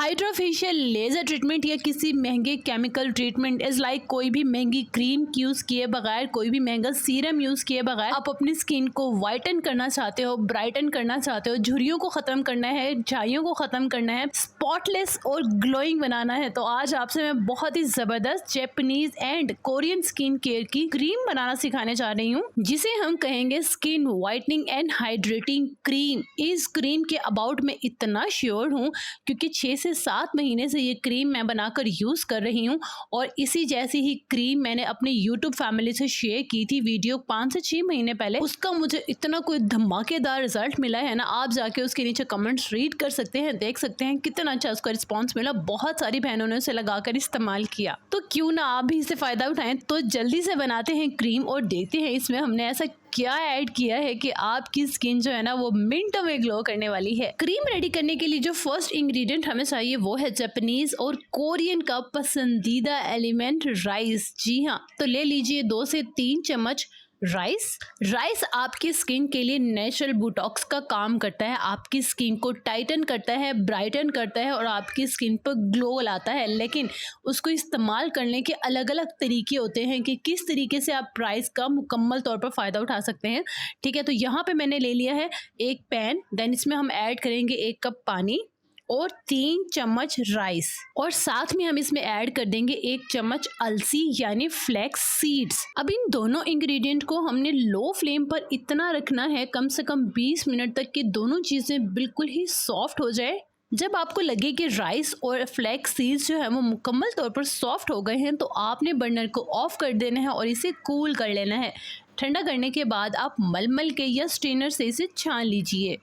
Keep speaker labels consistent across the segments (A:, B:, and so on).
A: Hydrofacial laser treatment या किसी महंगे केमिकल ट्रीटमेंट इज लाइक कोई भी महंगी क्रीम यूज किए बगैर, कोई भी महंगा सीरम यूज किए बगैर आप अपनी स्किन को वाइटन करना चाहते हो, ब्राइटन करना चाहते हो, झुर्रियों को खत्म करना है, झाइयों को खत्म करना है, स्पॉटलेस और ग्लोइंग बनाना है, तो आज आपसे मैं बहुत ही जबरदस्त Japanese and Korean skin care की क्रीम बनाना सिखाने जा रही हूँ, जिसे हम कहेंगे skin whitening and hydrating cream. इस क्रीम के अबाउट में इतना श्योर हूँ क्योंकि 6 से 7 महीने से ये क्रीम मैं बनाकर यूज कर रही हूँ और इसी जैसी ही क्रीम मैंने अपने YouTube फैमिली से शेयर की थी वीडियो 5 से 6 महीने पहले। उसका मुझे इतना कोई धमाकेदार रिजल्ट मिला है ना, आप जाके उसके नीचे कमेंट्स रीड कर सकते हैं, देख सकते हैं कितना अच्छा उसका रिस्पॉन्स मिला। बहुत सारी बहनों ने उसे लगाकर इस्तेमाल किया, तो क्यों ना आप भी इससे फायदा उठाएं। तो जल्दी से बनाते हैं क्रीम और देखते हैं इसमें हमने ऐसा क्या ऐड किया है कि आपकी स्किन जो है ना वो मिनटों में ग्लो करने वाली है। क्रीम रेडी करने के लिए जो फर्स्ट इंग्रेडिएंट हमें चाहिए वो है जापानीज और कोरियन का पसंदीदा एलिमेंट राइस। जी हाँ, तो ले लीजिए 2 से 3 चम्मच राइस आपकी स्किन के लिए नेचुरल बोटॉक्स का काम करता है, आपकी स्किन को टाइटन करता है, ब्राइटन करता है और आपकी स्किन पर ग्लो लाता है। लेकिन उसको इस्तेमाल करने के अलग अलग तरीके होते हैं कि किस तरीके से आप राइस का मुकम्मल तौर पर फ़ायदा उठा सकते हैं। ठीक है, तो यहाँ पे मैंने ले लिया है एक पैन, देन इसमें हम ऐड करेंगे 1 कप पानी और 3 चम्मच राइस, और साथ में हम इसमें ऐड कर देंगे 1 चम्मच अलसी यानी फ्लैक्स सीड्स। अब इन दोनों इंग्रेडिएंट को हमने लो फ्लेम पर इतना रखना है कम से कम 20 मिनट तक कि दोनों चीज़ें बिल्कुल ही सॉफ्ट हो जाए। जब आपको लगे कि राइस और फ्लैक्स सीड्स जो है वो मुकम्मल तौर पर सॉफ्ट हो गए हैं तो आपने बर्नर को ऑफ कर देना है और इसे कूल कर लेना है। ठंडा करने के बाद आप मलमल के या स्ट्रेनर से इसे छान लीजिए।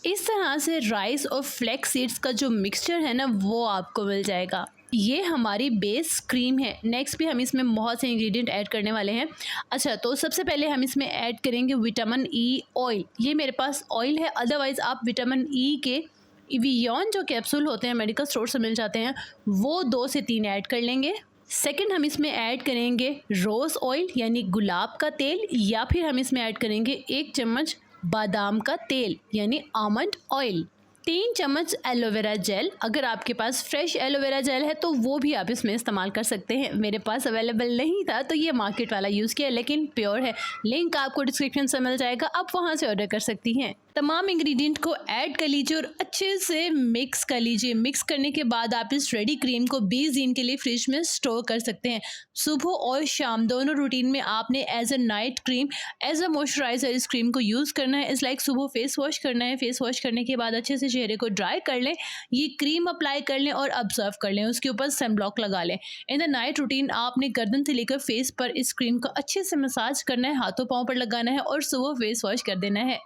A: इस तरह से राइस और फ्लैक्स सीड्स का जो मिक्सचर है ना वो आपको मिल जाएगा। ये हमारी बेस क्रीम है। नेक्स्ट भी हम इसमें बहुत से इंग्रेडिएंट ऐड करने वाले हैं। अच्छा, तो सबसे पहले हम इसमें ऐड करेंगे विटामिन ई ऑयल। ये मेरे पास ऑयल है, अदरवाइज़ आप विटामिन ई के इवियन जो कैप्सूल होते हैं मेडिकल स्टोर से मिल जाते हैं, वो 2 से 3 ऐड कर लेंगे। सेकंड हम इसमें ऐड करेंगे रोज़ ऑयल यानी गुलाब का तेल, या फिर हम इसमें ऐड करेंगे 1 चम्मच बादाम का तेल यानी आमंड ऑयल। 3 चम्मच एलोवेरा जेल, अगर आपके पास फ्रेश एलोवेरा जेल है तो वो भी आप इसमें इस्तेमाल कर सकते हैं। मेरे पास अवेलेबल नहीं था तो ये मार्केट वाला यूज़ किया, लेकिन प्योर है। लिंक आपको डिस्क्रिप्शन से मिल जाएगा, आप वहाँ से ऑर्डर कर सकती हैं। तमाम इंग्रेडिएंट को ऐड कर लीजिए और अच्छे से मिक्स कर लीजिए। मिक्स करने के बाद आप इस रेडी क्रीम को 20 दिन के लिए फ्रिज में स्टोर कर सकते हैं। सुबह और शाम दोनों रूटीन में आपने as a night cream, as a moisturiser इस क्रीम को यूज़ करना है। इस लाइक सुबह फेस वॉश करना है, फेस वॉश करने के बाद अच्छे से चेहरे को ड्राई कर लें, ये क्रीम अप्लाई कर लें और ऑब्जर्व कर लें, उसके ऊपर सनब्लॉक लगा लें। इन द नाइट रूटीन आपने गर्दन से लेकर फेस पर इस क्रीम को अच्छे से मसाज करना है, हाथों पाँव पर लगाना है और सुबह फेस वॉश कर देना है।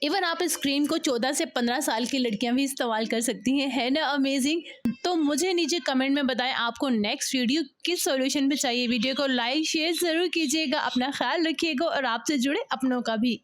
A: इवन आप इस क्रीम को 14 से 15 साल की लड़कियां भी इस्तेमाल कर सकती हैं। है ना अमेजिंग? तो मुझे नीचे कमेंट में बताएं आपको नेक्स्ट वीडियो किस सॉल्यूशन पे चाहिए। वीडियो को लाइक शेयर ज़रूर कीजिएगा, अपना ख्याल रखिएगा और आपसे जुड़े अपनों का भी।